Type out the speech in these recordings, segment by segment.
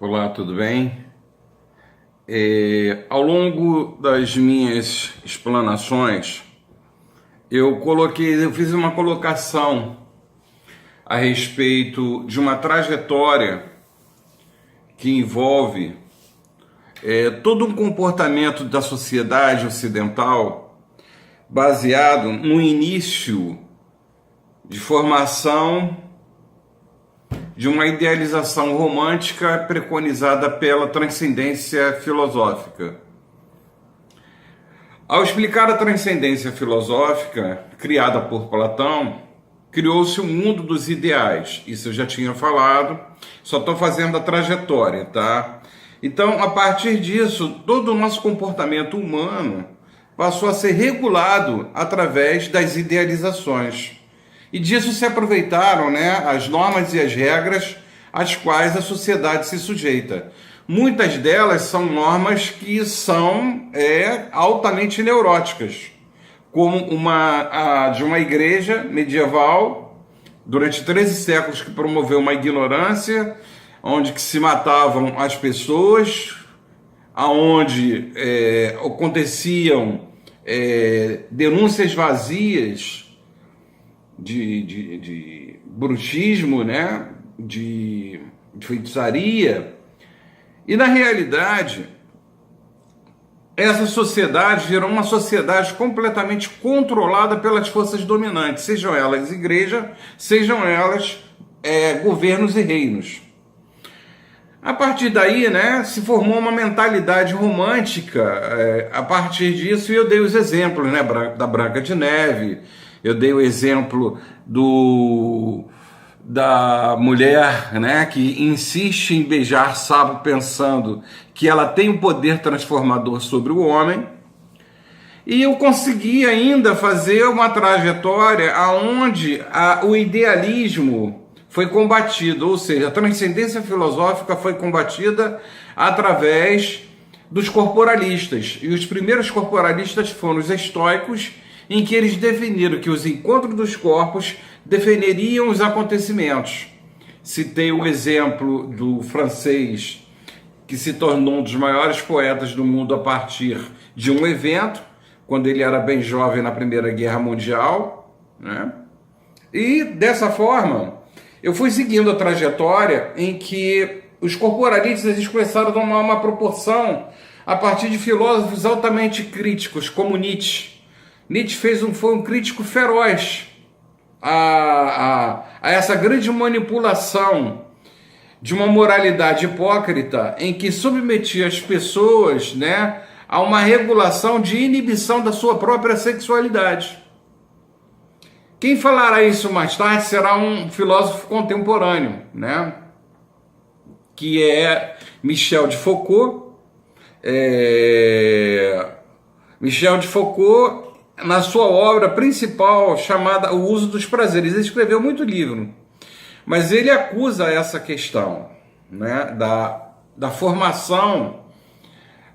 Olá, tudo bem? Ao longo das minhas explanações, eu fiz uma colocação a respeito de uma trajetória que envolve todo um comportamento da sociedade ocidental baseado no início de formação de uma idealização romântica preconizada pela transcendência filosófica. Ao explicar a transcendência filosófica criada por Platão, criou-se o mundo dos ideais. Isso eu já tinha falado, só estou fazendo a trajetória, tá? Então, a partir disso, todo o nosso comportamento humano passou a ser regulado através das idealizações. E disso se aproveitaram, as normas e as regras às quais a sociedade se sujeita. Muitas delas são normas que são altamente neuróticas, como a de uma igreja medieval, durante 13 séculos, que promoveu uma ignorância, onde que se matavam as pessoas, aonde aconteciam denúncias vazias de bruxismo, de feitiçaria. E na realidade, essa sociedade gerou uma sociedade completamente controlada pelas forças dominantes, sejam elas igreja, sejam elas governos e reinos. A partir daí, se formou uma mentalidade romântica. A partir disso, eu dei os exemplos, da Branca de Neve. Eu dei o exemplo da mulher, que insiste em beijar sapo pensando que ela tem um poder transformador sobre o homem. E eu consegui ainda fazer uma trajetória onde o idealismo foi combatido, ou seja, a transcendência filosófica foi combatida através dos corporalistas. E os primeiros corporalistas foram os estoicos, em que eles definiram que os encontros dos corpos definiriam os acontecimentos. Citei o exemplo do francês, que se tornou um dos maiores poetas do mundo a partir de um evento, quando ele era bem jovem na Primeira Guerra Mundial. E dessa forma, eu fui seguindo a trajetória em que os corporalistas eles começaram a tomar uma proporção a partir de filósofos altamente críticos, como Nietzsche. Nietzsche foi um crítico feroz a essa grande manipulação de uma moralidade hipócrita em que submetia as pessoas a uma regulação de inibição da sua própria sexualidade. Quem falará isso mais tarde será um filósofo contemporâneo, que é Michel de Foucault. Michel de Foucault, na sua obra principal chamada O Uso dos Prazeres, ele escreveu muito livro, mas ele acusa essa questão da formação,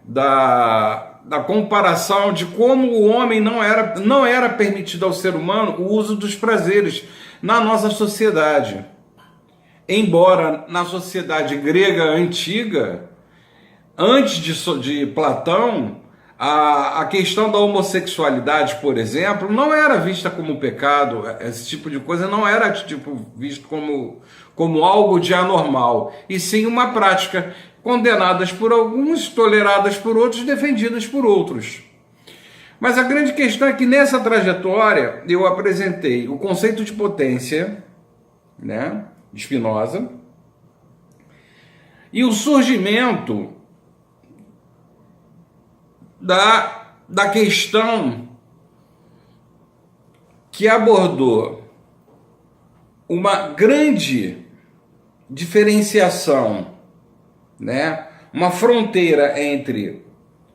da comparação de como o homem não era permitido ao ser humano o uso dos prazeres na nossa sociedade. Embora na sociedade grega antiga, antes de Platão, a questão da homossexualidade, por exemplo, não era vista como pecado. Esse tipo de coisa não era visto como algo de anormal, e sim uma prática condenadas por alguns, toleradas por outros, defendidas por outros. Mas a grande questão é que nessa trajetória eu apresentei o conceito de potência, de Spinoza, e o surgimento da questão que abordou uma grande diferenciação, uma fronteira entre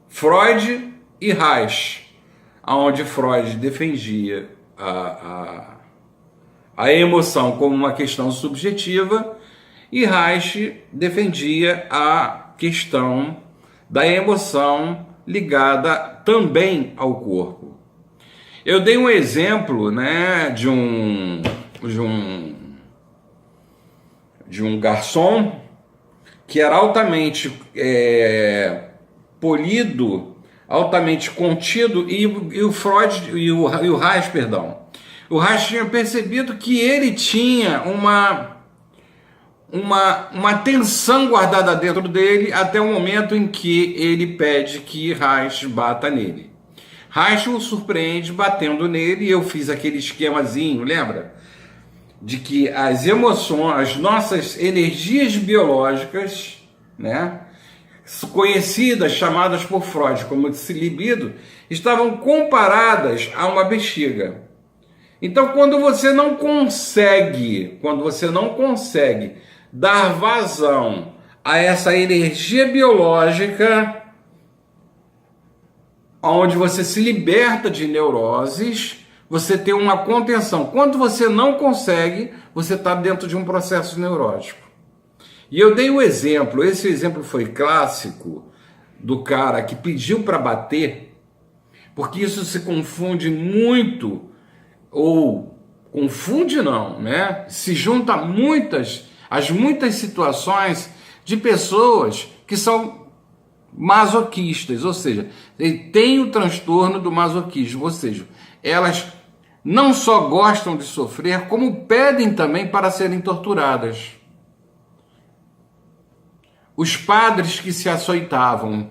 Freud e Reich, onde Freud defendia a emoção como uma questão subjetiva e Reich defendia a questão da emoção ligada também ao corpo. Eu dei um exemplo de um garçom que era altamente polido, altamente contido, e o Freud e o Reich, perdão. O Reich tinha percebido que ele tinha uma tensão guardada dentro dele até o momento em que ele pede que Reich bata nele. Reich o surpreende batendo nele, e eu fiz aquele esquemazinho, lembra? De que as emoções, as nossas energias biológicas, né, conhecidas, chamadas por Freud como de libido, estavam comparadas a uma bexiga. Então, quando você não consegue dar vazão a essa energia biológica, onde você se liberta de neuroses, você tem uma contenção. Quando você não consegue, você está dentro de um processo neurótico. E eu dei o exemplo, esse exemplo foi clássico, do cara que pediu para bater, porque isso se confunde muito, ou confunde não, né? Se junta as muitas situações de pessoas que são masoquistas, ou seja, têm o transtorno do masoquismo, ou seja, elas não só gostam de sofrer, como pedem também para serem torturadas. Os padres que se açoitavam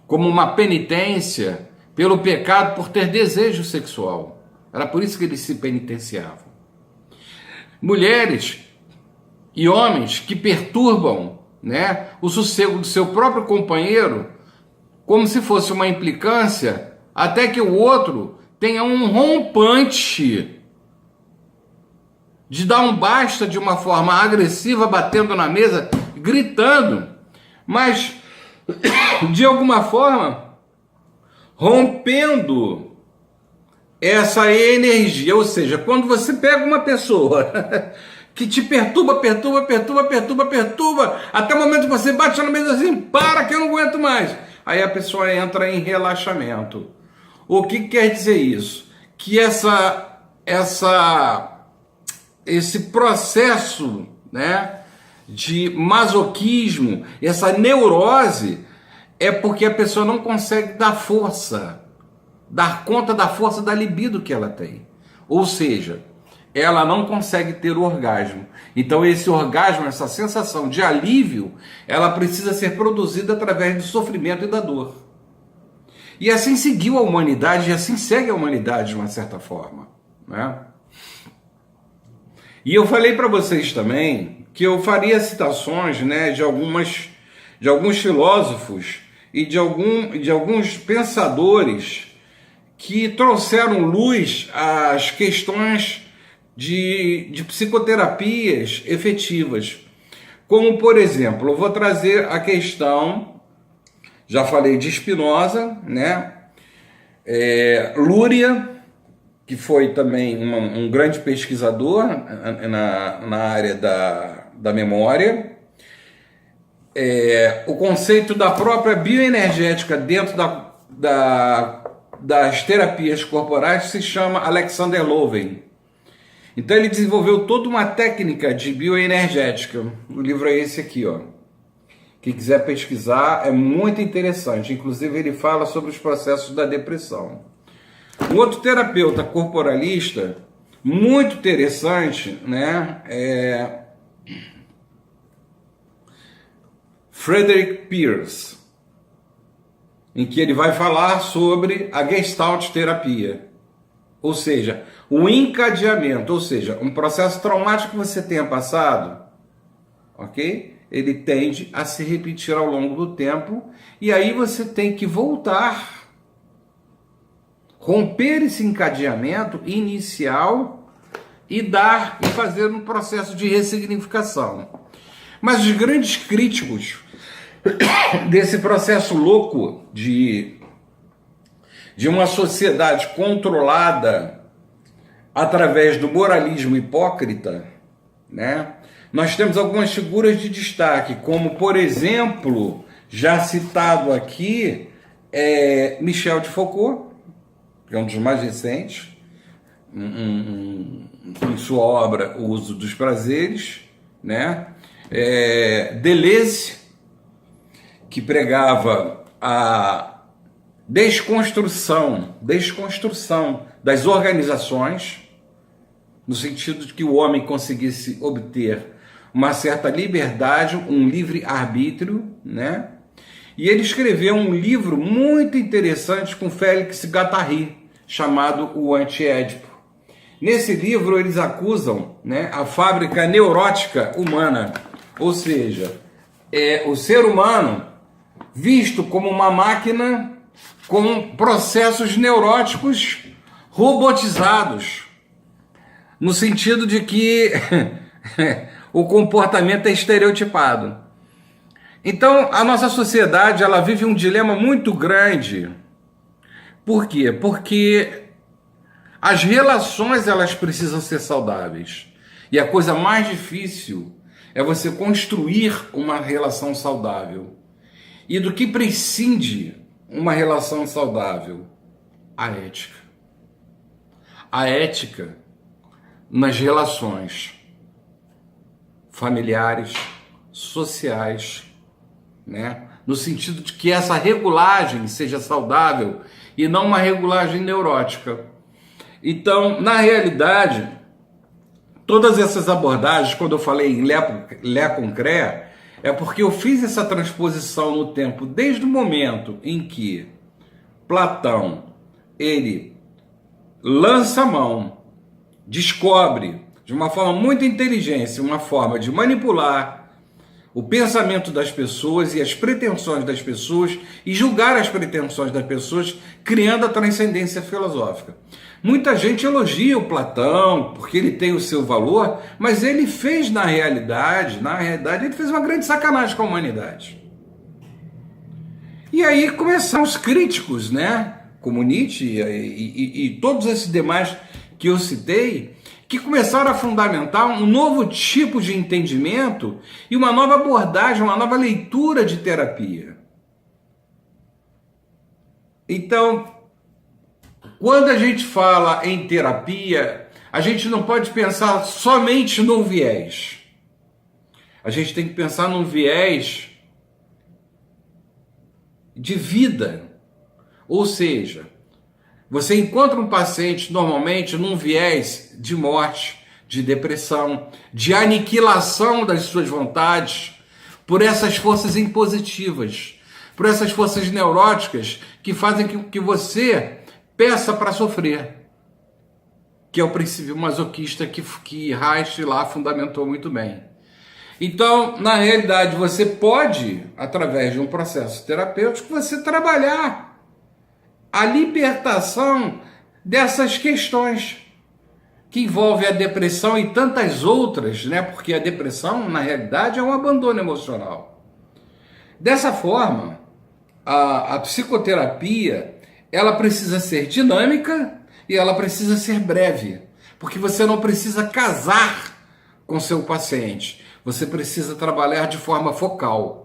como uma penitência pelo pecado por ter desejo sexual. Era por isso que eles se penitenciavam. Mulheres e homens que perturbam, né, o sossego do seu próprio companheiro, como se fosse uma implicância, até que o outro tenha um rompante de dar um basta de uma forma agressiva, batendo na mesa, gritando, mas de alguma forma rompendo essa energia. Ou seja, quando você pega uma pessoa que te perturba, até o momento que você bate na mesa assim, para que eu não aguento mais. Aí a pessoa entra em relaxamento. O que quer dizer isso? Que esse processo, né, de masoquismo, essa neurose, é porque a pessoa não consegue dar conta da força da libido que ela tem. Ou seja, ela não consegue ter o orgasmo. Então esse orgasmo, essa sensação de alívio, ela precisa ser produzida através do sofrimento e da dor. E assim seguiu a humanidade, e assim segue a humanidade de uma certa forma, né? E eu falei para vocês também que eu faria citações, né, de alguns filósofos e de alguns pensadores que trouxeram luz às questões de psicoterapias efetivas. Como, por exemplo, eu vou trazer a questão, já falei de Spinoza, né? Luria, que foi também um grande pesquisador na área da memória. O conceito da própria bioenergética dentro das terapias corporais se chama Alexander Lowen. Então ele desenvolveu toda uma técnica de bioenergética. O livro é esse aqui, ó. Quem quiser pesquisar, é muito interessante. Inclusive ele fala sobre os processos da depressão. Um outro terapeuta corporalista muito interessante, né, é Frederick Pierce, em que ele vai falar sobre a Gestalt terapia, ou seja, o encadeamento, ou seja, um processo traumático que você tenha passado, ok? Ele tende a se repetir ao longo do tempo, e aí você tem que voltar, romper esse encadeamento inicial e fazer um processo de ressignificação. Mas os grandes críticos desse processo louco de uma sociedade controlada através do moralismo hipócrita, né? Nós temos algumas figuras de destaque, como, por exemplo, já citado aqui, Michel de Foucault, que é um dos mais recentes, em sua obra O Uso dos Prazeres, né? Deleuze, que pregava a desconstrução das organizações, no sentido de que o homem conseguisse obter uma certa liberdade, um livre-arbítrio, né? E ele escreveu um livro muito interessante com Félix Guattari, chamado O Anti-Édipo. Nesse livro eles acusam, né, a fábrica neurótica humana, ou seja, o ser humano visto como uma máquina com processos neuróticos robotizados, no sentido de que o comportamento é estereotipado. Então, a nossa sociedade, ela vive um dilema muito grande. Por quê? Porque as relações, elas precisam ser saudáveis. E a coisa mais difícil é você construir uma relação saudável. E do que prescinde uma relação saudável? A ética. A ética nas relações familiares, sociais, né? No sentido de que essa regulagem seja saudável e não uma regulagem neurótica. Então, na realidade, todas essas abordagens, quando eu falei em Lé Concret, é porque eu fiz essa transposição no tempo, desde o momento em que Platão, ele lança a mão, descobre de uma forma muito inteligente, uma forma de manipular o pensamento das pessoas e as pretensões das pessoas e julgar as pretensões das pessoas, criando a transcendência filosófica. Muita gente elogia o Platão porque ele tem o seu valor, mas ele fez na realidade, ele fez uma grande sacanagem com a humanidade. E aí começaram os críticos, né, como Nietzsche e todos esses demais que eu citei, que começaram a fundamentar um novo tipo de entendimento e uma nova abordagem, uma nova leitura de terapia. Então, quando a gente fala em terapia, a gente não pode pensar somente num viés. A gente tem que pensar num viés de vida. Ou seja, você encontra um paciente normalmente num viés de morte, de depressão, de aniquilação das suas vontades por essas forças impositivas, por essas forças neuróticas que fazem com que você peça para sofrer, que é o princípio masoquista que Reich lá fundamentou muito bem. Então, na realidade, você pode, através de um processo terapêutico, você trabalhar a libertação dessas questões que envolvem a depressão e tantas outras, né? Porque a depressão, na realidade, é um abandono emocional. Dessa forma, a psicoterapia, ela precisa ser dinâmica e ela precisa ser breve, porque você não precisa casar com seu paciente, você precisa trabalhar de forma focal.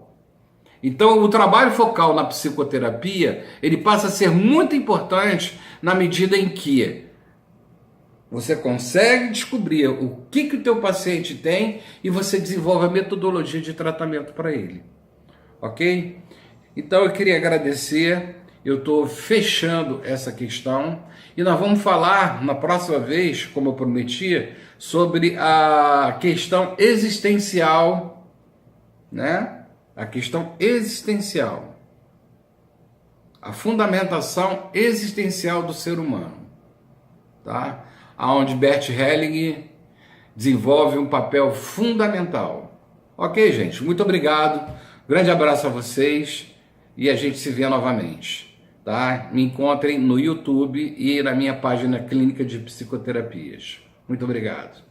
Então, o trabalho focal na psicoterapia, ele passa a ser muito importante na medida em que você consegue descobrir o que o teu paciente tem e você desenvolve a metodologia de tratamento para ele. Ok? Então, eu queria agradecer, eu estou fechando essa questão e nós vamos falar na próxima vez, como eu prometi, sobre a questão existencial, né? A questão existencial, a fundamentação existencial do ser humano, tá? Onde Bert Helling desenvolve um papel fundamental. Ok, gente? Muito obrigado, grande abraço a vocês e a gente se vê novamente, tá? Me encontrem no YouTube e na minha página Clínica de Psicoterapias. Muito obrigado.